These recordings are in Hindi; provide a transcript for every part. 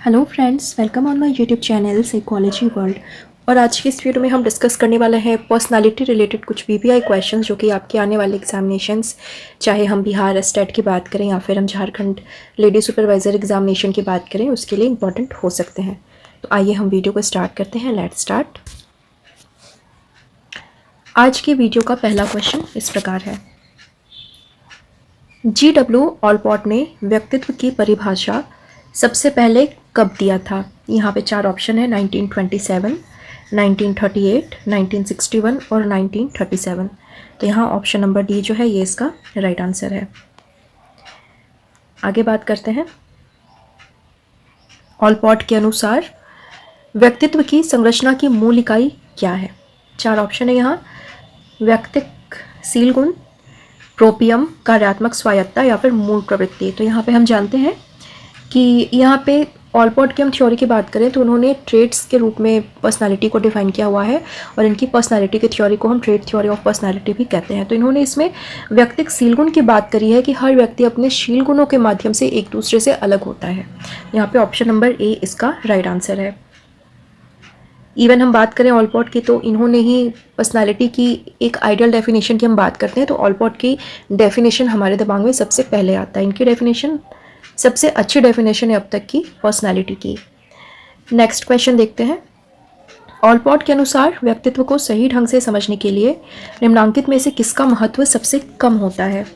Hello friends, welcome on my YouTube channel psychology world. और आज की इस वीडियो में हम डिस्कस करने वाले हैं पर्सनालिटी रिलेटेड कुछ बीपीआई क्वेश्चंस जो कि आपके आने वाले एग्जामिनेशंस, चाहे हम बिहार स्टेट की बात करें या फिर हम झारखंड लेडी सुपरवाइज़र एग्जामिनेशन की बात करें, उसके लिए इंपॉर्टेंट हो सकते हैं। तो आइए हम वीडियो को स्टार्ट करते हैं। Let's start. आज की वीडियो का पहला क्वेश्चन इस प्रकार है, GW ऑलपॉट ने व्यक्तित्व की परिभाषा सबसे पहले कब दिया था? यहाँ पे चार ऑप्शन है, 1927, 1938, 1961 और 1937। तो यहाँ ऑप्शन नंबर डी जो है ये इसका राइट आंसर है। आगे बात करते हैं। ऑलपॉट के अनुसार व्यक्तित्व की संरचना की मूल इकाई क्या है? चार ऑप्शन है यहाँ, व्यक्तिशील गुण, प्रोपियम, कार्यात्मक स्वायत्ता या फिर मूल प्रवृत्ति। तो यहाँ पे हम जानते हैं कि यहाँ पे ऑलपॉट की हम थ्योरी की बात करें तो उन्होंने ट्रेड्स के रूप में पर्सनालिटी को डिफाइन किया हुआ है और इनकी पर्सनालिटी की थ्योरी को हम ट्रेड थ्योरी ऑफ पर्सनालिटी भी कहते हैं। तो इन्होंने इसमें व्यक्तिशील गुण की बात करी है कि हर व्यक्ति अपने शील गुणों के माध्यम से एक दूसरे से अलग होता है। यहाँ पे ऑप्शन नंबर ए इसका राइट आंसर है। इवन हम बात करें ऑलपॉट की तो इन्होंने ही पर्सनालिटी की एक आइडियल डेफिनेशन की हम बात करते हैं तो ऑलपॉट की डेफिनेशन हमारे दिमाग में सबसे पहले आता है। इनकी डेफिनेशन सबसे अच्छी डेफिनेशन है अब तक की पर्सनालिटी की। नेक्स्ट क्वेश्चन देखते हैं। ऑलपॉट के अनुसार व्यक्तित्व को सही ढंग से समझने के लिए निम्नांकित में से किसका महत्व सबसे कम होता है?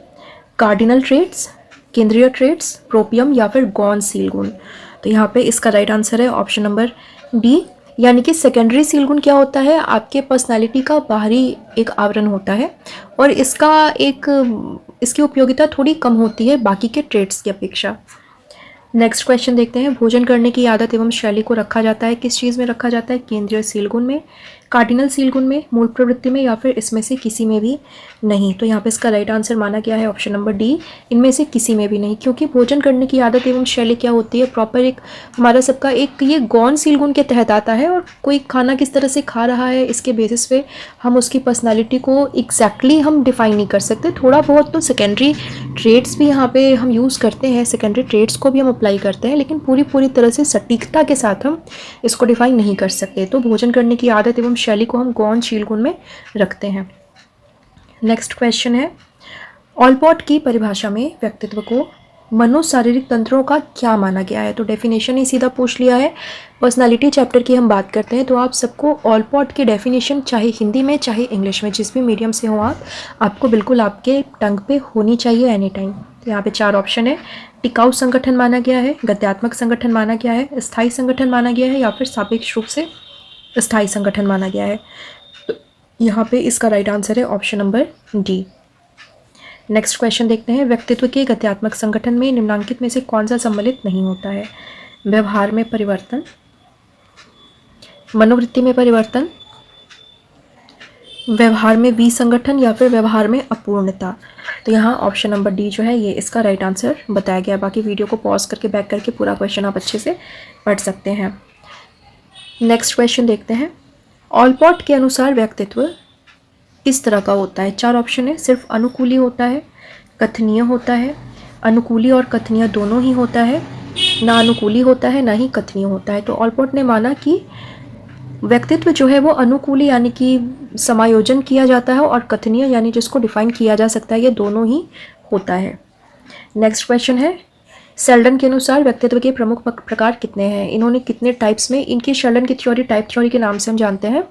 कार्डिनल ट्रेट्स, केंद्रीय ट्रेट्स, प्रोपियम या फिर गौण सील गुण। तो यहाँ पे इसका राइट आंसर है ऑप्शन नंबर डी, यानी कि सेकेंडरी सील गुण क्या होता है? आपके पर्सनालिटी का बाहरी एक आवरण होता है और इसकी उपयोगिता थोड़ी कम होती है बाकी के ट्रेट्स की अपेक्षा। नेक्स्ट क्वेश्चन देखते हैं। भोजन करने की आदत एवं शैली को रखा जाता है किस चीज़ में रखा जाता है? केंद्रीय सील गुण में, कार्डिनल सील गुण में, मूल प्रवृत्ति में या फिर इसमें से किसी में भी नहीं। तो यहाँ पे इसका राइट आंसर माना गया है ऑप्शन नंबर डी, इनमें से किसी में भी नहीं, क्योंकि भोजन करने की आदत एवं शैली क्या होती है? प्रॉपर एक हमारा सबका एक ये गौण सील गुण के तहत आता है और कोई खाना किस तरह से खा रहा है इसके बेसिस पे हम उसकी पर्सनालिटी को एग्जैक्टली हम डिफाइन नहीं कर सकते। थोड़ा बहुत तो सेकेंडरी ट्रेड्स भी यहाँ पे हम यूज़ करते हैं, सेकेंडरी ट्रेड्स को भी हम अप्लाई करते हैं, लेकिन पूरी तरह से सटीकता के साथ हम इसको डिफाइन नहीं कर सकते। तो भोजन करने की आदत एवं शैली को हम गौण शील गुण में रखते हैं। नेक्स्ट क्वेश्चन है, ऑलपॉट की परिभाषा में व्यक्तित्व को मनोशारीरिक तंत्रों का क्या माना गया है? तो डेफिनेशन ही सीधा पूछ लिया है। पर्सनालिटी चैप्टर की हम बात करते हैं तो आप सबको ऑलपॉट की डेफिनेशन चाहे हिंदी में चाहे इंग्लिश में जिस भी मीडियम से हो आपको बिल्कुल आपके टंग पे होनी चाहिए एनी टाइम। तो यहाँ पे चार ऑप्शन है, टिकाऊ संगठन माना गया है, गत्यात्मक संगठन माना गया है, स्थायी संगठन माना गया है या फिर सापेक्ष रूप से स्थायी संगठन माना गया है। तो यहाँ पे इसका राइट आंसर है option number D. Next question देखते हैं। व्यक्तित्व के गत्यात्मक संगठन में निम्नांकित में से कौन सा सम्मिलित नहीं होता है? व्यवहार में परिवर्तन, मनोवृत्ति में परिवर्तन, व्यवहार में विसंगठन या फिर व्यवहार में अपूर्णता। तो यहाँ ऑप्शन नंबर डी जो है ये इसका राइट आंसर बताया गया। बाकी वीडियो को पॉज करके बैक करके पूरा क्वेश्चन आप अच्छे से पढ़ सकते हैं। नेक्स्ट क्वेश्चन देखते हैं। ऑलपॉट के अनुसार व्यक्तित्व किस तरह का होता है? चार ऑप्शन है, सिर्फ अनुकूली होता है, कथनीय होता है, अनुकूली और कथनीय दोनों ही होता है, ना अनुकूली होता है ना ही कथनीय होता है। तो ऑलपॉट ने माना कि व्यक्तित्व जो है वो अनुकूली यानी कि समायोजन किया जाता है और कथनीय यानी जिसको डिफाइन किया जा सकता है, ये दोनों ही होता है। नेक्स्ट क्वेश्चन है, सेल्डन के अनुसार व्यक्तित्व के प्रमुख प्रकार कितने हैं? इन्होंने कितने टाइप्स में, इनकी सेल्डन की थ्योरी टाइप थ्योरी के नाम से हम जानते हैं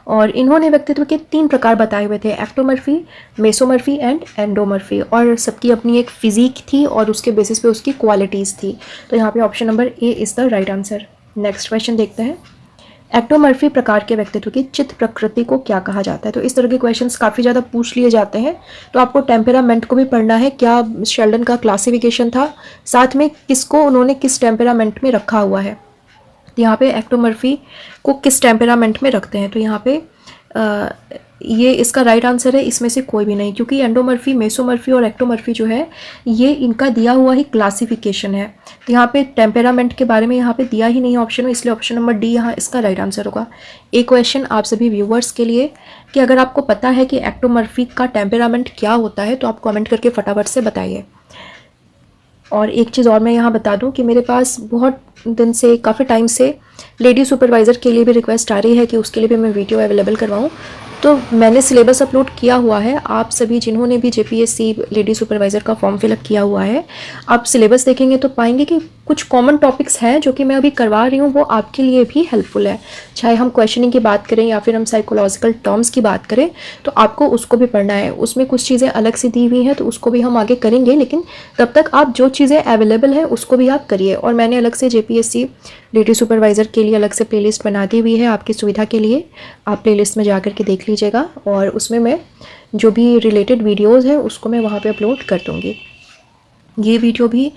और इन्होंने व्यक्तित्व के 3 प्रकार बताए हुए थे, एक्टोमर्फी, मेसोमर्फी एंड एंडोमर्फी, और सबकी अपनी एक फिजिक थी और उसके बेसिस पे उसकी क्वालिटीज़ थी। तो यहाँ पे option number A is the right answer. Next question देखते हैं। एक्टोमर्फी प्रकार के व्यक्तित्व की चित्त प्रकृति को क्या कहा जाता है? तो इस तरह के क्वेश्चंस काफ़ी ज़्यादा पूछ लिए जाते हैं, तो आपको टेम्परामेंट को भी पढ़ना है, क्या शेल्डन का क्लासिफिकेशन था, साथ में किसको उन्होंने किस टेम्परामेंट में रखा हुआ है। तो यहाँ पे एक्टोमर्फी को किस टेम्परामेंट में रखते हैं? तो यहाँ पे ये इसका राइट आंसर है इसमें से कोई भी नहीं, क्योंकि एंडोमर्फी, मेसोमर्फी और एक्टोमर्फी जो है ये इनका दिया हुआ ही क्लासिफिकेशन है। तो यहाँ पे टेम्परामेंट के बारे में यहाँ पे दिया ही नहीं है ऑप्शन में, इसलिए ऑप्शन नंबर डी यहाँ इसका राइट आंसर होगा। एक क्वेश्चन आप सभी व्यूवर्स के लिए कि अगर आपको पता है कि एक्टोमर्फी का टेम्परामेंट क्या होता है तो आप कमेंट करके फटाफट से बताइए। और एक चीज़ और मैं यहाँ बता दूँ कि मेरे पास बहुत दिन से, काफ़ी टाइम से लेडी सुपरवाइज़र के लिए भी रिक्वेस्ट आ रही है कि उसके लिए भी मैं वीडियो अवेलेबल करवाऊँ। तो मैंने सिलेबस अपलोड किया हुआ है। आप सभी जिन्होंने भी जेपीएससी लेडी सुपरवाइज़र का फॉर्म फिलअप किया हुआ है, आप सिलेबस देखेंगे तो पाएंगे कि कुछ कॉमन टॉपिक्स हैं जो कि मैं अभी करवा रही हूँ, वो आपके लिए भी हेल्पफुल है। चाहे हम क्वेश्चनिंग की बात करें या फिर हम साइकोलॉजिकल टर्म्स की बात करें, तो आपको उसको भी पढ़ना है। उसमें कुछ चीज़ें अलग से दी हुई हैं, तो उसको भी हम आगे करेंगे, लेकिन तब तक आप जो चीज़ें अवेलेबल है उसको भी आप करिए। और मैंने अलग से जेपीएससी लेडी सुपरवाइज़र के लिए अलग से प्लेलिस्ट बना दी हुई है आपकी सुविधा के लिए। आप प्लेलिस्ट में जा कर के देख लीजिएगा, और उसमें मैं जो भी रिलेटेड वीडियोज़ हैं उसको मैं वहाँ पे अपलोड कर दूँगी। ये वीडियो भी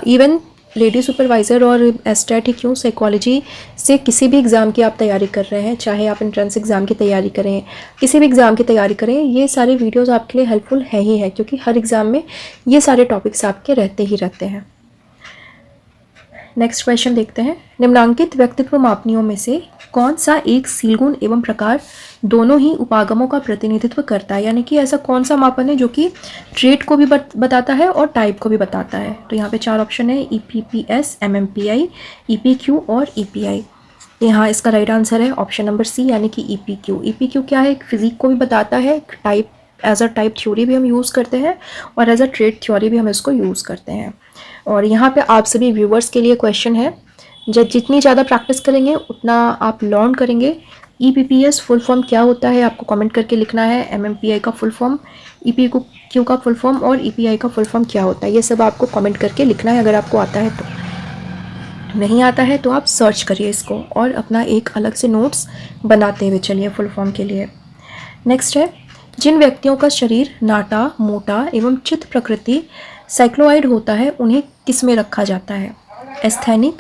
इवन लेडी सुपरवाइज़र और एस्टेट ही क्यों, साइकोलॉजी से किसी भी एग्ज़ाम की आप तैयारी कर रहे हैं, चाहे आप एंट्रेंस एग्ज़ाम की तैयारी करें, किसी भी एग्ज़ाम की तैयारी करें, ये सारे वीडियोस आपके लिए हेल्पफुल है ही है, क्योंकि हर एग्ज़ाम में ये सारे टॉपिक्स आपके रहते ही रहते हैं। नेक्स्ट क्वेश्चन देखते हैं। निम्नांकित व्यक्तित्व मापनियों में से कौन सा एक सीलगुण एवं प्रकार दोनों ही उपागमों का प्रतिनिधित्व करता है? यानी कि ऐसा कौन सा मापन है जो कि ट्रेट को भी बताता है और टाइप को भी बताता है? तो यहाँ पे 4 ऑप्शन है, EPPS, MMPI, EPQ और EPI। यहाँ इसका राइट आंसर है ऑप्शन नंबर सी, यानी कि EPQ। EPQ क्या है? फिजिक को भी बताता है, type as a type theory भी हम यूज़ करते हैं, और एज अ ट्रेट थ्योरी भी हम इसको यूज़ करते हैं। और यहाँ पे आप सभी व्यूवर्स के लिए क्वेश्चन है, जितनी ज़्यादा प्रैक्टिस करेंगे उतना आप लर्न करेंगे। EPPS फुल फॉर्म क्या होता है आपको कमेंट करके लिखना है। MMPI का फुल फॉर्म, EPQ का फुल फॉर्म और EPI का फुल फॉर्म क्या होता है, ये सब आपको कमेंट करके लिखना है अगर आपको आता है तो। नहीं आता है तो आप सर्च करिए इसको और अपना एक अलग से नोट्स बनाते हुए चलिए फुल फॉर्म के लिए। नेक्स्ट है, जिन व्यक्तियों का शरीर नाटा, मोटा एवं चित्त प्रकृति साइक्लोइड होता है उन्हें किस में रखा जाता है? एस्थेनिक,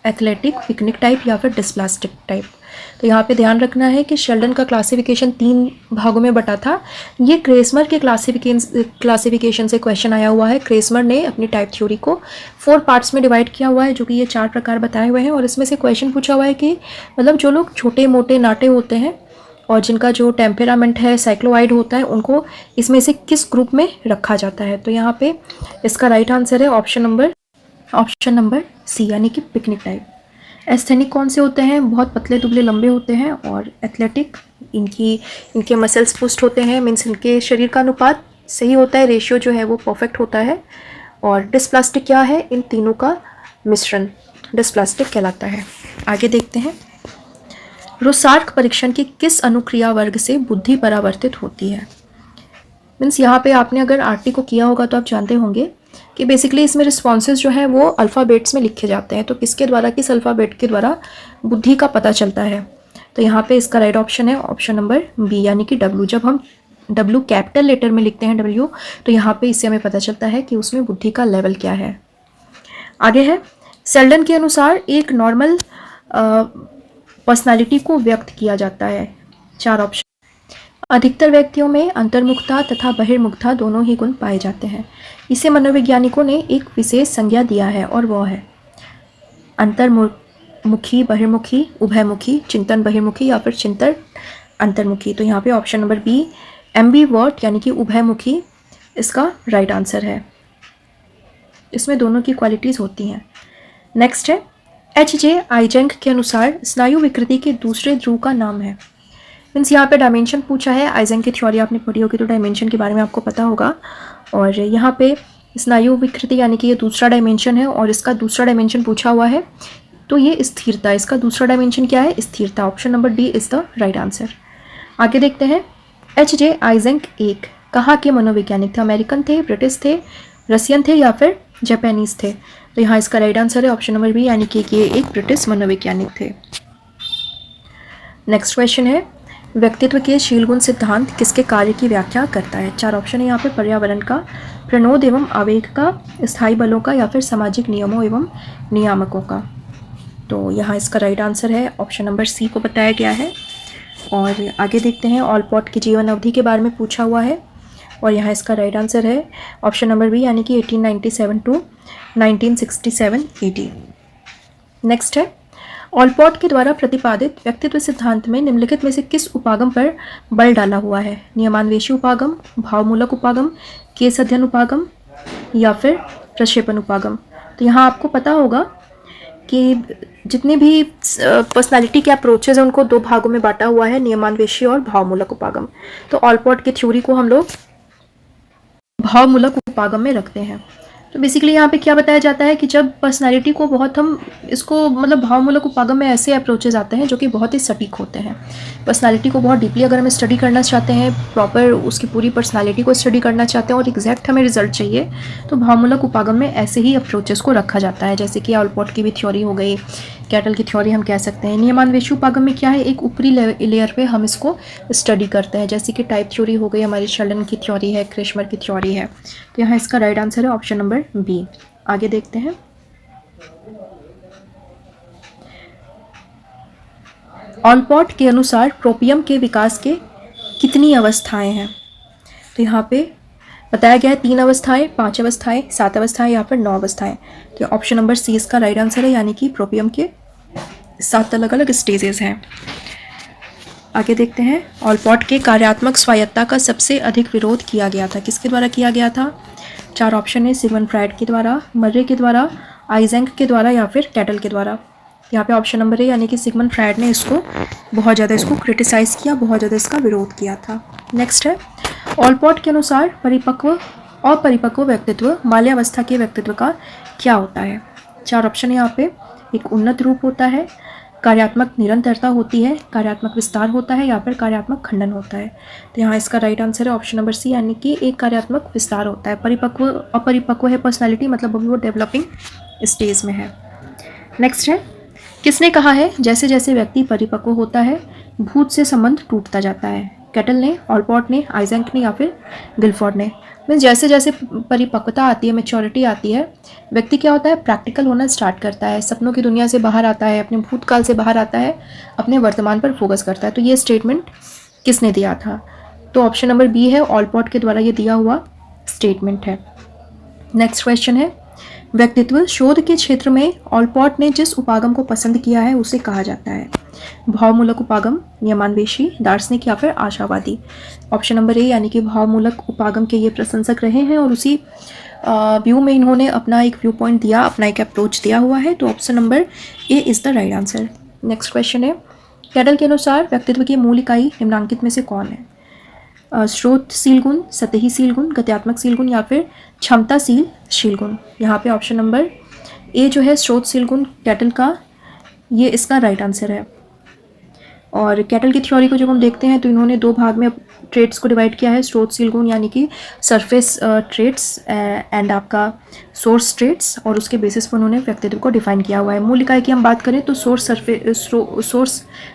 एथलेटिक, पिकनिक टाइप या फिर डिस्प्लास्टिक टाइप? तो यहाँ पे ध्यान रखना है कि शेल्डन का क्लासिफिकेशन 3 भागों में बटा था। ये क्रेसमर के क्लासिफिकेशन से क्वेश्चन आया हुआ है। क्रेसमर ने अपनी टाइप थ्योरी को 4 पार्ट्स में डिवाइड किया हुआ है, जो कि ये 4 प्रकार बताए हुए हैं। और इसमें से क्वेश्चन पूछा हुआ है कि मतलब जो लोग छोटे मोटे नाटे होते हैं और जिनका जो टेम्पेरामेंट है साइक्लोइड होता है, उनको इसमें से किस ग्रुप में रखा जाता है? तो यहाँ पे इसका राइट आंसर है ऑप्शन नंबर सी, यानी कि पिकनिक टाइप। एस्थेनिक कौन से होते हैं? बहुत पतले दुबले लंबे होते हैं। और एथलेटिक, इनके मसल्स पुस्ट होते हैं, मीन्स इनके शरीर का अनुपात सही होता है, रेशियो जो है वो परफेक्ट होता है। और डिस्प्लास्टिक क्या है? इन तीनों का मिश्रण डिस्प्लास्टिक कहलाता है। आगे देखते हैं, रोसार्क परीक्षण की किस अनुक्रिया वर्ग से बुद्धि परावर्तित होती है? मीन्स यहाँ पे आपने अगर आरटी को किया होगा तो आप जानते होंगे कि बेसिकली इसमें रिस्पॉन्सेज जो है वो अल्फ़ाबेट्स में लिखे जाते हैं। तो किसके द्वारा, किस अल्फ़ाबेट के द्वारा बुद्धि का पता चलता है? तो यहाँ पे इसका राइट ऑप्शन है ऑप्शन नंबर बी, यानी कि W। जब हम W कैपिटल लेटर में लिखते हैं W, तो यहाँ पे इससे हमें पता चलता है कि उसमें बुद्धि का लेवल क्या है। आगे है, सेल्डन के अनुसार एक नॉर्मल पर्सनालिटी को व्यक्त किया जाता है। 4 ऑप्शन। अधिकतर व्यक्तियों में अंतर्मुखता तथा बहिर्मुखता दोनों ही गुण पाए जाते हैं। इसे मनोवैज्ञानिकों ने एक विशेष संज्ञा दिया है और वह है अंतर्मुखी, बहिर्मुखी, उभयमुखी, चिंतन बहिर्मुखी या फिर चिंतन अंतर्मुखी। तो यहाँ पे ऑप्शन नंबर बी, एम्बीवर्ट, यानी कि उभयमुखी, इसका राइट आंसर है। इसमें दोनों की क्वालिटीज़ होती हैं। नेक्स्ट है, H.J. आइजेंक के अनुसार स्नायु विकृति के दूसरे ध्रुव का नाम है। मीन्स यहाँ पे डायमेंशन पूछा है। आइजेंक की थ्योरी आपने पढ़ी होगी तो डायमेंशन के बारे में आपको पता होगा। और यहाँ पे स्नायु विकृति यानी कि ये दूसरा डायमेंशन है और इसका दूसरा डायमेंशन पूछा हुआ है, तो ये स्थिरता। इसका दूसरा डायमेंशन क्या है? स्थिरता। Option number D is the right answer. आगे देखते हैं, H.J. आइजेंक एक कहाँ के मनोवैज्ञानिक थे? अमेरिकन थे, ब्रिटिश थे, रशियन थे या फिर जापानीज थे? तो यहाँ इसका राइट आंसर है ऑप्शन नंबर बी, यानी कि ये एक ब्रिटिश मनोवैज्ञानिक थे। नेक्स्ट क्वेश्चन है, व्यक्तित्व के शीलगुण सिद्धांत किसके कार्य की व्याख्या करता है? 4 ऑप्शन है यहाँ पे, पर्यावरण का, प्रणोद एवं आवेग का, स्थायी बलों का या फिर सामाजिक नियमों एवं नियामकों का। तो यहाँ इसका राइट आंसर है ऑप्शन नंबर सी को बताया गया है। और आगे देखते हैं, ऑलपॉट की जीवन अवधि के बारे में पूछा हुआ है और यहाँ इसका राइट आंसर है ऑप्शन नंबर बी, यानी कि 1897 टू 1967 AD। नेक्स्ट है, ऑलपॉट के द्वारा प्रतिपादित व्यक्तित्व सिद्धांत में निम्नलिखित में से किस उपागम पर बल डाला हुआ है? नियमान्वेषी उपागम, भावमूलक उपागम, केस अध्ययन उपागम या फिर प्रक्षेपण उपागम। तो यहाँ आपको पता होगा कि जितने भी पर्सनालिटी के अप्रोचेज हैं उनको दो भागों में बांटा हुआ है, नियमान्वेषी और भावमूलक उपागम। तो ऑलपॉट की थ्योरी को हम लोग भावमूलक उपागम में रखते हैं। तो बेसिकली यहाँ पे क्या बताया जाता है कि जब पर्सनालिटी को बहुत हम इसको मतलब भावमूलक उपागम में ऐसे अप्रोचेज आते हैं जो कि बहुत ही सटीक होते हैं। पर्सनालिटी को बहुत डीपली अगर हम स्टडी करना चाहते हैं, प्रॉपर उसकी पूरी पर्सनालिटी को स्टडी करना चाहते हैं और एग्जैक्ट हमें रिजल्ट चाहिए, तो भावमूलक उपागम में ऐसे ही अप्रोचेस को रखा जाता है। जैसे कि ऑलपॉट की भी थ्योरी हो गई, कैटल की थ्योरी हम कह सकते हैं। नियमान्वेषी उपागम में क्या है, एक ऊपरी लेयर पे हम इसको स्टडी करते हैं, जैसे कि टाइप थ्योरी हो गई, हमारी शेल्डन की थ्योरी है, क्रिशमर की थ्योरी है। तो यहाँ इसका राइट आंसर है ऑप्शन नंबर बी। आगे देखते हैं। ऑलपॉट के अनुसार प्रोपियम के विकास के कितनी अवस्थाएं हैं? तो यहाँ पे बताया गया है 3 अवस्थाएं, 5 अवस्थाएं, 7 अवस्थाएं या फिर 9 अवस्थाएं। तो ऑप्शन नंबर सी इसका राइट आंसर है, यानी कि प्रोपियम के 7 अलग अलग स्टेजेस हैं। आगे देखते हैं। ऑलपॉट के कार्यात्मक स्वायत्ता का सबसे अधिक विरोध किया गया था, किसके द्वारा किया गया था? 4 ऑप्शन है, सिगमंड फ्रायड के द्वारा, मर्रे के द्वारा, आइजेंक के द्वारा या फिर कैटल के द्वारा। यहाँ पे ऑप्शन नंबर है, यानी कि सिगमंड फ्रायड ने इसको बहुत ज़्यादा इसको क्रिटिसाइज़ किया, बहुत ज़्यादा इसका विरोध किया था। नेक्स्ट है, ऑलपॉट के अनुसार परिपक्व और परिपक्व व्यक्तित्व बाल्यावस्था के व्यक्तित्व का क्या होता है? 4 ऑप्शन है यहाँ पे। एक उन्नत रूप होता है, कार्यात्मक निरंतरता होती है, कार्यात्मक विस्तार होता है या फिर कार्यात्मक खंडन होता है। तो यहाँ इसका राइट आंसर है ऑप्शन नंबर सी, यानी कि एक कार्यात्मक विस्तार होता है। परिपक्व अपरिपक्व है पर्सनालिटी, मतलब अभी वो डेवलपिंग स्टेज में है। नेक्स्ट है, किसने कहा है जैसे जैसे व्यक्ति परिपक्व होता है भूत से संबंध टूटता जाता है? कैटल ने, ऑलपॉट ने, आइजेंक ने या फिर गिलफोर्ड ने? मीन्स जैसे जैसे परिपक्वता आती है, मैच्योरिटी आती है, व्यक्ति क्या होता है, प्रैक्टिकल होना स्टार्ट करता है, सपनों की दुनिया से बाहर आता है, अपने भूतकाल से बाहर आता है, अपने वर्तमान पर फोकस करता है। तो ये स्टेटमेंट किसने दिया था? तो ऑप्शन नंबर बी है, ऑलपॉट के द्वारा ये दिया हुआ स्टेटमेंट है। नेक्स्ट क्वेश्चन है, व्यक्तित्व शोध के क्षेत्र में ऑलपॉट ने जिस उपागम को पसंद किया है उसे कहा जाता है? भावमूलक उपागम, नियमान्वेषी, दार्शनिक या फिर आशावादी? ऑप्शन नंबर ए, यानी कि भावमूलक उपागम के ये प्रशंसक रहे हैं और उसी व्यू में इन्होंने अपना एक व्यू पॉइंट दिया, अपना एक अप्रोच दिया हुआ है। तो option number A is the right answer. Next question है, कैटल के अनुसार व्यक्तित्व की मूल इकाई निम्नांकित में से कौन है? स्रोतशील गुण, सतहीशील गुण, गत्यात्मक गुण या फिर क्षमताशील गुण? यहाँ पे ऑप्शन नंबर ए जो है स्रोतशील गुण कैटल का, ये इसका राइट आंसर है। और कैटल की थ्योरी को जब हम देखते हैं तो इन्होंने 2 भाग में ट्रेड्स को डिवाइड किया है, स्रोतशील गुण यानी कि सरफेस ट्रेड्स एंड आपका सोर्स ट्रेड्स, और उसके बेसिस पर उन्होंने व्यक्तित्व को डिफाइन किया हुआ है। मूल इकाई की हम बात करें तो सोर्स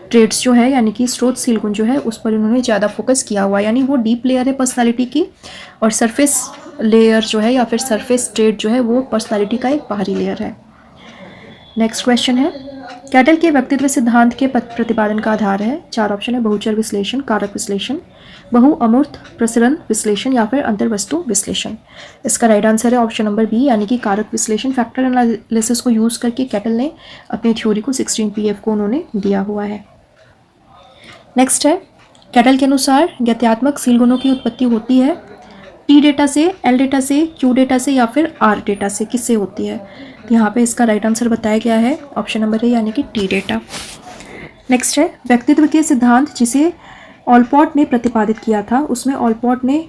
ट्रेड्स जो है यानी कि स्रोतशील गुण जो है उस पर इन्होंने ज़्यादा फोकस किया हुआ है, यानी वो डीप लेयर है पर्सनालिटी की, और सरफेस लेयर जो है या फिर सरफेस ट्रेड जो है वो पर्सनालिटी का एक बाहरी लेयर है। नेक्स्ट क्वेश्चन है, कैटल के व्यक्तित्व सिद्धांत के प्रतिपादन का आधार है? 4 ऑप्शन है, बहुचर विश्लेषण, कारक विश्लेषण, बहु अमूर्त प्रसरण विश्लेषण या फिर अंतर्वस्तु विश्लेषण? इसका राइट आंसर है ऑप्शन नंबर बी, यानी कि कारक विश्लेषण। फैक्टर एनालिसिस को यूज करके कैटल ने अपनी थ्योरी को 16 PF को उन्होंने दिया हुआ है। नेक्स्ट है, कैटल के अनुसार गत्यात्मक शील गुणों की उत्पत्ति होती है टी डेटा से, एल डेटा से, क्यू डेटा से या फिर आर डेटा से? किससे होती है? तो यहाँ पे इसका राइट आंसर बताया गया है ऑप्शन नंबर ए, यानी कि टी डेटा। नेक्स्ट है, व्यक्तित्व के सिद्धांत जिसे ऑलपॉट ने प्रतिपादित किया था उसमें ऑलपॉट ने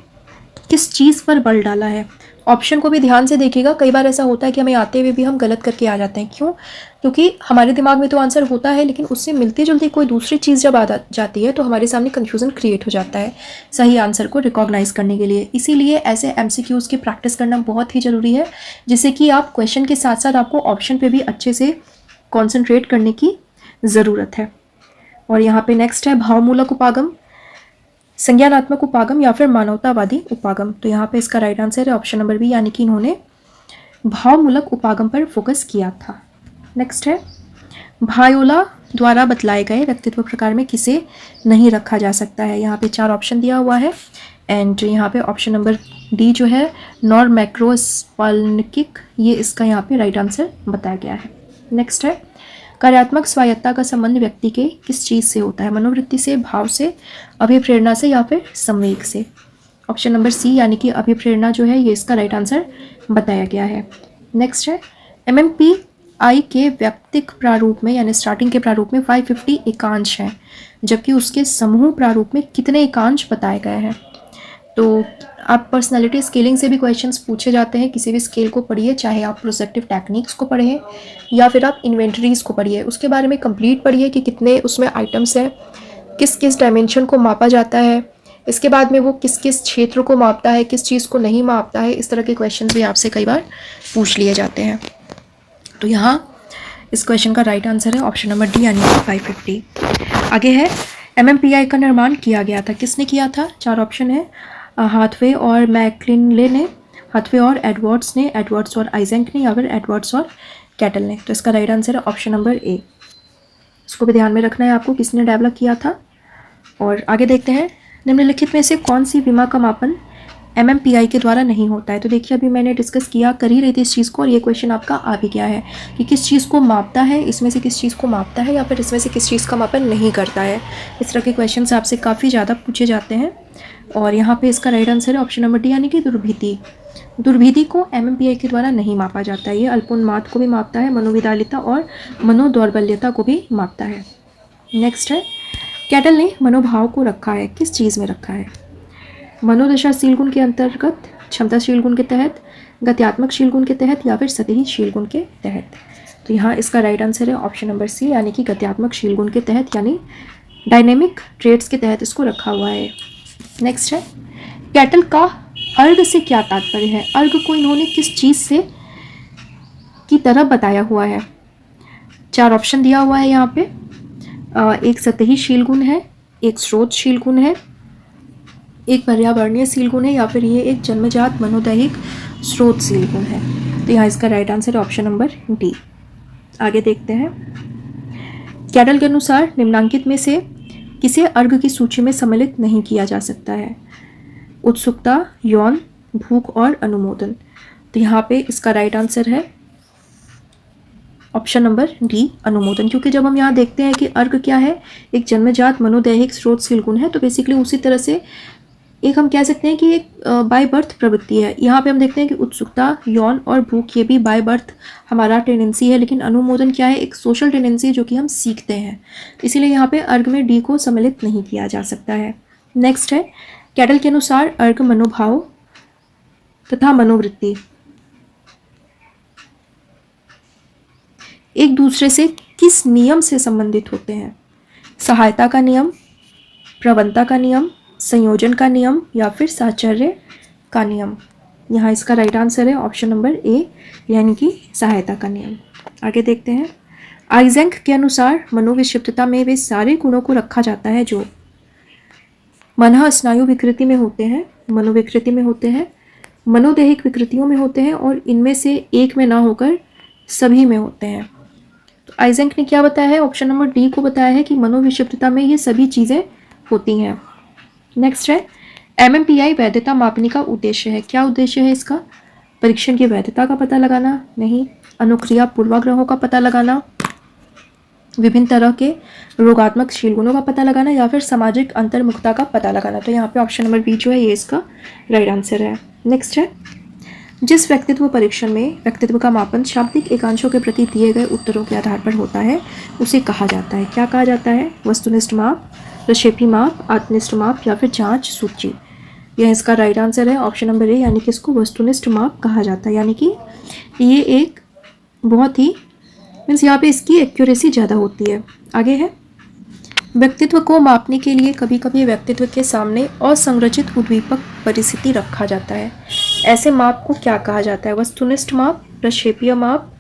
किस चीज़ पर बल डाला है? ऑप्शन को भी ध्यान से देखिएगा, कई बार ऐसा होता है कि हमें आते हुए भी हम गलत करके आ जाते हैं। क्यों? क्योंकि हमारे दिमाग में तो आंसर होता है लेकिन उससे मिलती जुलती कोई दूसरी चीज़ जब आ जाती है तो हमारे सामने कन्फ्यूज़न क्रिएट हो जाता है सही आंसर को रिकॉग्नाइज करने के लिए। इसीलिए ऐसे MCQs की प्रैक्टिस करना बहुत ही ज़रूरी है, जिससे कि आप क्वेश्चन के साथ साथ आपको ऑप्शन पर भी अच्छे से कॉन्सेंट्रेट करने की ज़रूरत है। और यहाँ पे नेक्स्ट है, भावमूलक उपागम, संज्ञानात्मक उपागम या फिर मानवतावादी उपागम? तो यहाँ पे इसका राइट आंसर है ऑप्शन नंबर बी, यानी कि इन्होंने भावमूलक उपागम पर फोकस किया था। नेक्स्ट है, भायोला द्वारा बतलाए गए व्यक्तित्व प्रकार में किसे नहीं रखा जा सकता है? यहाँ पे 4 ऑप्शन दिया हुआ है एंड यहाँ पे ऑप्शन नंबर डी जो है नॉर मैक्रोस्पाल्निकिक, ये इसका यहाँ पे राइट आंसर बताया गया है। नेक्स्ट है, कार्यात्मक स्वायत्ता का संबंध व्यक्ति के किस चीज़ से होता है? मनोवृत्ति से, भाव से, अभिप्रेरणा से या फिर संवेग से? ऑप्शन नंबर सी यानी कि अभिप्रेरणा जो है ये इसका राइट आंसर बताया गया है। नेक्स्ट है MMPI के व्यक्तिक प्रारूप में यानी स्टार्टिंग के प्रारूप में 550 एकांश हैं, जबकि उसके समूह प्रारूप में कितने एकांश बताए गए हैं। तो आप पर्सनालिटी स्केलिंग से भी क्वेश्चंस पूछे जाते हैं, किसी भी स्केल को पढ़िए, चाहे आप प्रोजेक्टिव टेक्निक्स को पढ़ें या फिर आप इन्वेंटरीज को पढ़िए, उसके बारे में कंप्लीट पढ़िए कि कितने उसमें आइटम्स हैं, किस किस डायमेंशन को मापा जाता है, इसके बाद में वो किस किस क्षेत्र को मापता है, किस चीज़ को नहीं मापता है। इस तरह के क्वेश्चन भी आपसे कई बार पूछ लिए जाते हैं। तो यहाँ इस क्वेश्चन का राइट आंसर है ऑप्शन नंबर डी यानी 550। आगे है MMPI का निर्माण किया गया था, किसने किया था। 4 ऑप्शन है, हाथवे और मैक्लिनले ने, हाथवे और एडवर्ड्स ने, एडवर्ड्स और आइजेंक ने, या फिर एडवर्ड्स और कैटल ने। तो इसका राइट आंसर है ऑप्शन नंबर ए। इसको भी ध्यान में रखना है आपको, किसने डेवलप किया था। और आगे देखते हैं, निम्नलिखित में से कौन सी विमा का मापन MMPI के द्वारा नहीं होता है। तो देखिए अभी मैंने डिस्कस किया कर ही रही थी इस चीज़ को, और ये क्वेश्चन आपका आ भी गया है कि किस चीज़ को मापता है, इसमें से किस चीज़ को मापता है या फिर इसमें से किस चीज़ का मापन नहीं करता है। इस तरह के क्वेश्चन आपसे काफ़ी ज़्यादा पूछे जाते हैं। और यहाँ पे इसका राइट आंसर है ऑप्शन नंबर डी यानी कि दुर्भिति। दुर्भिति को MMPI के द्वारा नहीं मापा जाता है। ये अल्पोन्माद को भी मापता है, मनोविदालिता और मनोदौर्बल्यता को भी मापता है। नेक्स्ट है, कैटल ने मनोभाव को रखा है, किस चीज़ में रखा है। मनोदशाशील गुण के अंतर्गत, क्षमताशील गुण के तहत, गत्यात्मकशील गुण के तहत, या फिर सतहीशील गुण के तहत। तो यहाँ इसका राइट आंसर है ऑप्शन नंबर सी यानी कि गत्यात्मकशील गुण के तहत, यानी डायनेमिक ट्रेड्स के तहत इसको रखा हुआ है। नेक्स्ट है, कैटल का अर्ग से क्या तात्पर्य है। अर्ग को इन्होंने किस चीज़ से की तरह बताया हुआ है। 4 ऑप्शन दिया हुआ है यहाँ पे, एक सतहीशील गुण है, एक स्रोतशील गुण है, एक पर्यावरणीय शील गुण है, या फिर ये एक जन्मजात मनोदैहिक स्रोतशील गुण है। तो यहाँ इसका राइट आंसर है ऑप्शन नंबर डी। आगे देखते हैं, कैटल के अनुसार निम्नांकित में से किसे अर्ग की सूची में सम्मिलित नहीं किया जा सकता है। उत्सुकता, यौन, भूख और अनुमोदन। तो यहाँ पे इसका राइट आंसर है ऑप्शन नंबर डी, अनुमोदन। क्योंकि जब हम यहाँ देखते हैं कि अर्ग क्या है, एक जन्मजात मनोदैहिक स्रोतशील गुण है, तो बेसिकली उसी तरह से एक हम कह सकते हैं कि एक बाय बर्थ प्रवृत्ति है। यहाँ पे हम देखते हैं कि उत्सुकता, यौन और भूख ये भी बाय बर्थ हमारा टेंडेंसी है, लेकिन अनुमोदन क्या है, एक सोशल टेंडेंसी जो कि हम सीखते हैं। इसीलिए यहाँ पे अर्ग में डी को सम्मिलित नहीं किया जा सकता है। नेक्स्ट है, कैटल के अनुसार अर्ग मनोभाव तथा मनोवृत्ति एक दूसरे से किस नियम से संबंधित होते हैं। सहायता का नियम, प्रवणता का नियम, संयोजन का नियम, या फिर साहचर्य का नियम। यहाँ इसका राइट आंसर है ऑप्शन नंबर ए यानी कि सहायता का नियम। आगे देखते हैं, आइजेंक के अनुसार मनोविक्षिप्तता में वे सारे गुणों को रखा जाता है जो मन स्नायु विकृति में होते हैं, मनोविकृति में होते हैं, मनोदैहिक विकृतियों में होते हैं, और इनमें से एक में ना होकर सभी में होते हैं। तो आइजेंक ने क्या बताया है, ऑप्शन नंबर डी को बताया है कि मनोविक्षिप्तता में ये सभी चीज़ें होती हैं। नेक्स्ट है, MMPI वैधता मापने का उद्देश्य है। क्या उद्देश्य है इसका। परीक्षण की वैधता का पता लगाना, नहीं। अनुक्रिया पूर्वाग्रहों का पता लगाना, विभिन्न तरह के रोगात्मक शील गुणों का पता लगाना, या फिर सामाजिक अंतर्मुखता का पता लगाना। तो यहाँ पे ऑप्शन नंबर बी जो है ये इसका राइट आंसर है। नेक्स्ट है, जिस व्यक्तित्व परीक्षण में व्यक्तित्व का मापन शाब्दिक एकांशों के प्रति दिए गए उत्तरों के आधार पर होता है उसे कहा जाता है। क्या कहा जाता है। वस्तुनिष्ठ माप, प्रक्षेपी माप, आत्मनिष्ठ माप, या फिर जांच सूची। यह इसका राइट आंसर है ऑप्शन नंबर ए यानी कि इसको वस्तुनिष्ठ माप कहा जाता है। यानी कि ये एक बहुत ही मीन्स यहाँ पे इसकी एक्यूरेसी ज़्यादा होती है। आगे है, व्यक्तित्व को मापने के लिए कभी कभी व्यक्तित्व के सामने असंरचित उद्दीपक परिस्थिति रखा जाता है। ऐसे माप को क्या कहा जाता है। वस्तुनिष्ठ माप, प्रक्षेपीय माप,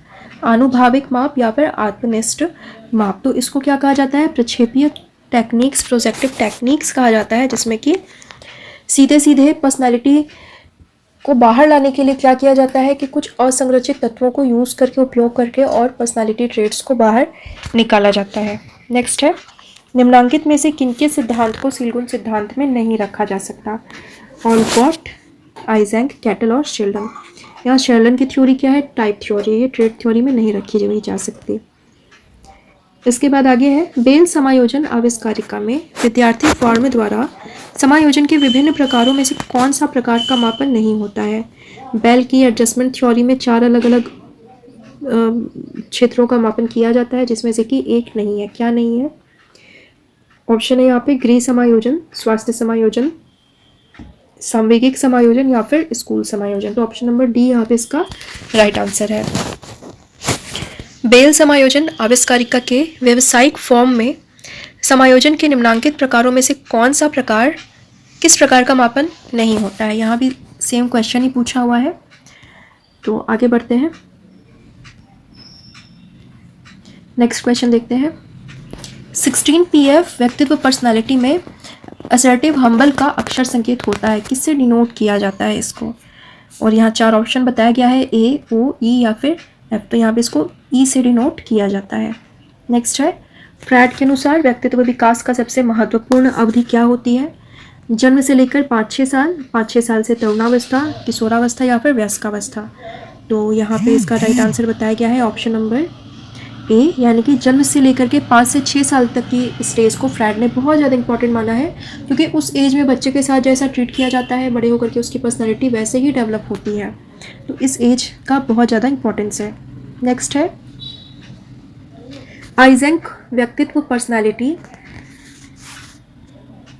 आनुभाविक माप, या फिर आत्मनिष्ठ माप। तो इसको क्या कहा जाता है, प्रक्षेपीय टेक्निक्स, प्रोजेक्टिव टेक्निक्स कहा जाता है, जिसमें कि सीधे सीधे पर्सनालिटी को बाहर लाने के लिए क्या किया जाता है कि कुछ असंरचित तत्वों को यूज़ करके, उपयोग करके, और पर्सनालिटी ट्रेट्स को बाहर निकाला जाता है। नेक्स्ट है, निम्नांकित में से किनके सिद्धांत को सीलगुण सिद्धांत में नहीं रखा जा सकता। ऑलकॉट, आइजेंक, कैटल और शेल्डन। यहाँ शेल्डन की थ्योरी क्या है, टाइप थ्योरी। ये ट्रेड थ्योरी में नहीं रखी जा सकती। इसके बाद आगे है बेल समायोजन आविष्कारिका में विद्यार्थी फॉर्म द्वारा समायोजन के विभिन्न प्रकारों में से कौन सा प्रकार का मापन नहीं होता है। बेल की एडजस्टमेंट थ्योरी में 4 अलग अलग क्षेत्रों का मापन किया जाता है, जिसमें से कि एक नहीं है। क्या नहीं है? ऑप्शन है यहाँ पे गृह समायोजन, स्वास्थ्य समायोजन, सांवेगिक समायोजन या फिर स्कूल समायोजन। तो ऑप्शन नंबर डी यहाँ पे इसका राइट आंसर है। बेल समायोजन आविष्कारिका के व्यावसायिक फॉर्म में समायोजन के निम्नांकित प्रकारों में से कौन सा प्रकार किस प्रकार का मापन नहीं होता है। यहाँ भी सेम क्वेश्चन ही पूछा हुआ है। तो आगे बढ़ते हैं, नेक्स्ट क्वेश्चन देखते हैं। 16 PF व्यक्तित्व पर्सनालिटी में असर्टिव हम्बल का अक्षर संकेत होता है, किससे डिनोट किया जाता है इसको। और यहाँ 4 ऑप्शन बताया गया है, A, O, E या फिर F। तो यहाँ पे इसको E से डिनोट किया जाता है। नेक्स्ट है, फ्रैड के अनुसार व्यक्तित्व विकास का सबसे महत्वपूर्ण अवधि क्या होती है। जन्म से लेकर 5-6 साल, 5-6 साल से तरुणावस्था, किशोरावस्था या फिर वयस्कावस्था। तो यहाँ पे इसका राइट आंसर बताया गया है ऑप्शन नंबर ए, यानी कि जन्म से लेकर के 5 से 6 साल तक की स्टेज को फ्रैड ने बहुत ज़्यादा इंपॉर्टेंट माना है, क्योंकि उस एज में बच्चे के साथ जैसा ट्रीट किया जाता है, बड़े होकर के उसकी पर्सनैलिटी वैसे ही डेवलप होती है। तो इस एज का बहुत ज़्यादा इंपॉर्टेंस है। नेक्स्ट है, आइजेंक व्यक्तित्व पर्सनैलिटी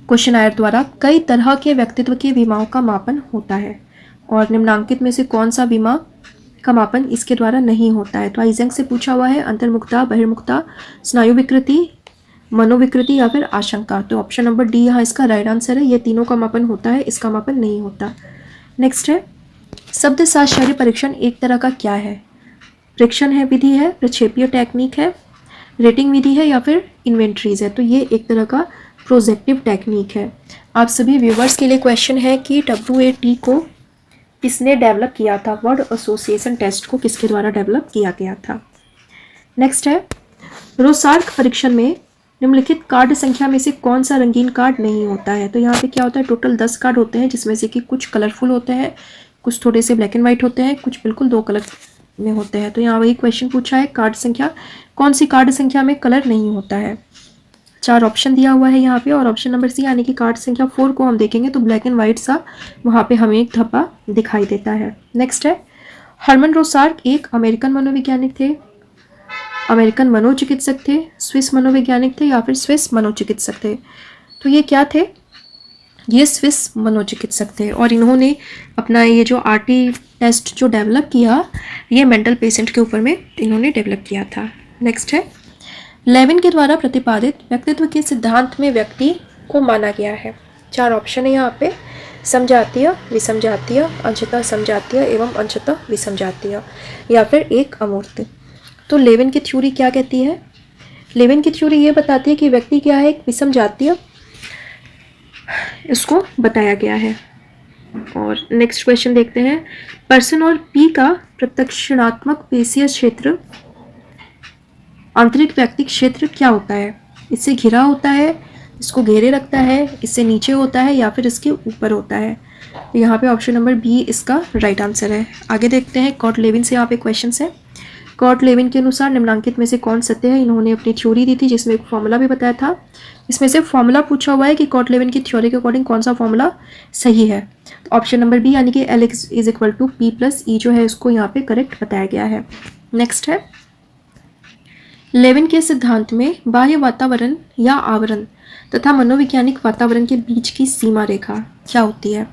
क्वेश्चनायर द्वारा कई तरह के व्यक्तित्व के विमाओं का मापन होता है, और निम्नांकित में से कौन सा विमा का मापन इसके द्वारा नहीं होता है। तो आइजेंक से पूछा हुआ है अंतर्मुखता, बहिर्मुखता, स्नायु विकृति, मनोविकृति या फिर आशंका। तो ऑप्शन नंबर डी यहाँ इसका राइट आंसर है। ये तीनों का मापन होता है, इसका मापन नहीं होता। नेक्स्ट है, शब्द साक्षारी परीक्षण एक तरह का क्या है। परीक्षण है, विधि है, प्रक्षेपीय टेक्निक है, रेटिंग विधि है या फिर इन्वेंट्रीज है। तो ये एक तरह का प्रोजेक्टिव टेक्निक है। आप सभी व्यूवर्स के लिए क्वेश्चन है कि WAT को किसने डेवलप किया था, वर्ड एसोसिएशन टेस्ट को किसके द्वारा डेवलप किया गया था। नेक्स्ट है, रोसार्क परीक्षण में निम्नलिखित कार्ड संख्या में से कौन सा रंगीन कार्ड नहीं होता है। तो यहाँ पे क्या होता है, टोटल 10 कार्ड होते हैं, जिसमें से कि कुछ कलरफुल होते हैं, कुछ थोड़े से ब्लैक एंड व्हाइट होते हैं, कुछ बिल्कुल 2 कलर में होते हैं। तो यहाँ वही क्वेश्चन पूछा है, कार्ड संख्या कौन सी कार्ड संख्या में कलर नहीं होता है। 4 ऑप्शन दिया हुआ है यहाँ पे, और ऑप्शन नंबर सी यानी कि कार्ड संख्या 4 को हम देखेंगे तो ब्लैक एंड व्हाइट सा वहाँ पे हमें एक धब्बा दिखाई देता है। नेक्स्ट है, हर्मन रोसार्क एक अमेरिकन मनोवैज्ञानिक थे, अमेरिकन मनोचिकित्सक थे, स्विस मनोवैज्ञानिक थे या फिर स्विस मनोचिकित्सक थे। तो ये क्या थे, ये स्विस मनोचिकित्सक थे, और इन्होंने अपना ये जो RT टेस्ट जो डेवलप किया, ये मेंटल पेशेंट के ऊपर में इन्होंने डेवलप किया था। नेक्स्ट है, लेविन के द्वारा प्रतिपादित व्यक्तित्व के सिद्धांत में व्यक्ति को माना गया है। 4 ऑप्शन है यहाँ पे, समजातीय, विसमजातीय, अंशतः समजातीय एवं अंशतः विसमजातीय या फिर एक अमूर्त। तो लेविन की थ्योरी क्या कहती है, लेविन की थ्योरी ये बताती है कि व्यक्ति क्या है, एक विसमजातीय, इसको बताया गया है। और नेक्स्ट क्वेश्चन देखते हैं, पर्सन और पी का प्रत्यक्षणात्मक पेशीय क्षेत्र आंतरिक व्यक्ति क्षेत्र क्या होता है। इससे घिरा होता है, इसको घेरे रखता है, इससे नीचे होता है या फिर इसके ऊपर होता है। तो यहाँ पे ऑप्शन नंबर बी इसका राइट आंसर है। आगे देखते हैं, कॉट लेविन से यहाँ पे क्वेश्चन है। कॉट लेविन के अनुसार निम्नांकित में से कौन सत्य है। इन्होंने अपनी थ्योरी दी थी जिसमें एक फॉर्मूला भी बताया था। इसमें से फॉर्मूला पूछा हुआ है कि कॉट लेविन की थ्योरी के अकॉर्डिंग कौन सा फॉर्मूला सही है। तो ऑप्शन नंबर बी यानी कि L = P+E जो है इसको यहाँ पे करेक्ट बताया गया है। नेक्स्ट है, लेविन के सिद्धांत में बाह्य वातावरण या आवरण तथा मनोवैज्ञानिक वातावरण के बीच की सीमा रेखा क्या होती है।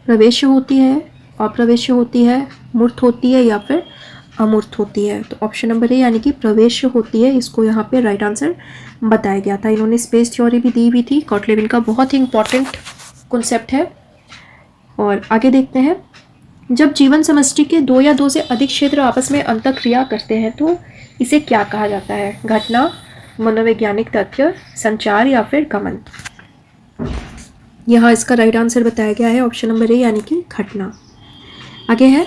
प्रवेश होती है, अप्रवेश होती है, मूर्त होती है या फिर अमूर्त होती है। तो ऑप्शन नंबर ए यानी कि प्रवेश होती है, इसको यहाँ पे राइट आंसर बताया गया था। इन्होंने स्पेस थ्योरी भी दी हुई थी, कॉट लेविन का बहुत ही इंपॉर्टेंट कॉन्सेप्ट है। और आगे देखते हैं, जब जीवन समष्टि के 2 या 2 से अधिक क्षेत्र आपस में अंतःक्रिया करते हैं तो इसे क्या कहा जाता है। घटना, मनोवैज्ञानिक तथ्य, संचार या फिर गमन। यहाँ इसका राइट आंसर बताया गया है ऑप्शन नंबर ए यानी कि घटना। आगे है,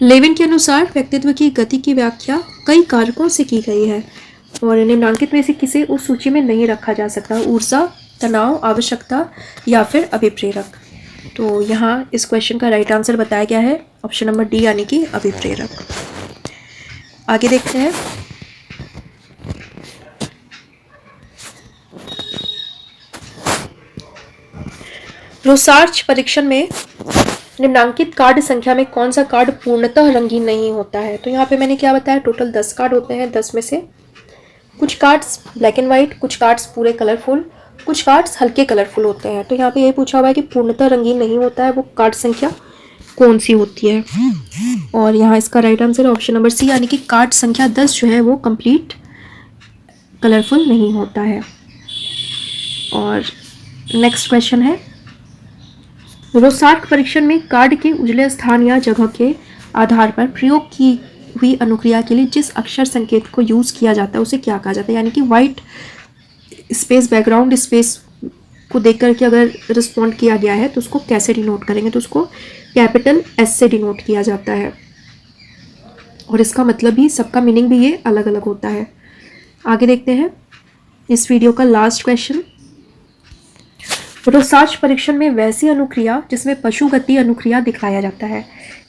लेविन के अनुसार व्यक्तित्व की गति की व्याख्या कई कारकों से की गई है और निम्नांकित में से किसे उस सूची में नहीं रखा जा सकता। ऊर्जा, तनाव, आवश्यकता या फिर अभिप्रेरक। तो यहाँ इस क्वेश्चन का राइट आंसर बताया गया है ऑप्शन नंबर डी यानी कि अभिप्रेरक। आगे देखते हैं, रोसार्च परीक्षण में निम्नांकित कार्ड संख्या में कौन सा कार्ड पूर्णतः रंगीन नहीं होता है? तो यहाँ पे मैंने क्या बताया, टोटल 10 कार्ड होते हैं। 10 में से कुछ कार्ड्स ब्लैक एंड वाइट, कुछ कार्ड्स पूरे कलरफुल, कुछ कार्ड्स हल्के कलरफुल होते हैं। तो यहाँ पे ये पूछा हुआ है कि पूर्णतः रंगीन नहीं होता है वो कार्ड संख्या कौन सी होती है? और यहाँ इसका राइट आंसर है ऑप्शन नंबर सी, यानी कि कार्ड संख्या 10 जो है वो कंप्लीट कलरफुल नहीं होता है। और नेक्स्ट क्वेश्चन है, रोसार्क परीक्षण में कार्ड के उजले स्थान या जगह के आधार पर प्रयोग की हुई अनुक्रिया के लिए जिस अक्षर संकेत को यूज किया जाता है उसे क्या कहा जाता है? यानी कि वाइट स्पेस बैकग्राउंड स्पेस को देख करके अगर रिस्पॉन्ड किया गया है तो उसको कैसे डिनोट करेंगे? तो उसको कैपिटल एस से डिनोट किया जाता है। और इसका मतलब भी, सबका मीनिंग भी ये अलग अलग होता है। आगे देखते हैं इस वीडियो का लास्ट क्वेश्चन। रोसार्च परीक्षण में वैसी अनुक्रिया जिसमें पशुगति अनुक्रिया दिखाया जाता है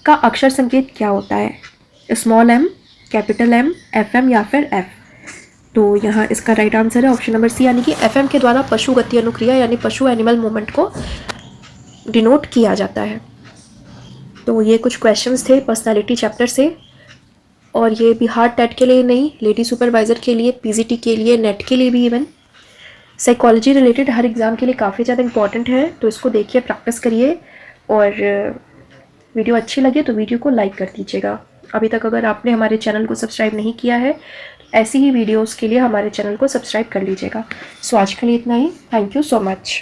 का अक्षर संकेत क्या होता है? Small M, capital M, F M या फिर एफ? तो यहाँ इसका राइट आंसर है ऑप्शन नंबर सी, यानी कि एफ एम के द्वारा पशुगति अनुक्रिया यानी पशु एनिमल मूवमेंट को डिनोट किया जाता है। तो ये कुछ क्वेश्चंस थे पर्सनालिटी चैप्टर से, और ये बिहार टेट के लिए नहीं, लेडी सुपरवाइज़र के लिए, पीजीटी के लिए, नेट के लिए भी, इवन साइकोलॉजी रिलेटेड हर एग्ज़ाम के लिए काफ़ी ज़्यादा इंपॉर्टेंट है। तो इसको देखिए, प्रैक्टिस करिए, और वीडियो अच्छी लगे तो वीडियो को लाइक कर दीजिएगा। अभी तक अगर आपने हमारे चैनल को सब्सक्राइब नहीं किया है, ऐसी ही वीडियोस के लिए हमारे चैनल को सब्सक्राइब कर लीजिएगा। सो आज के लिए इतना ही। Thank you so much.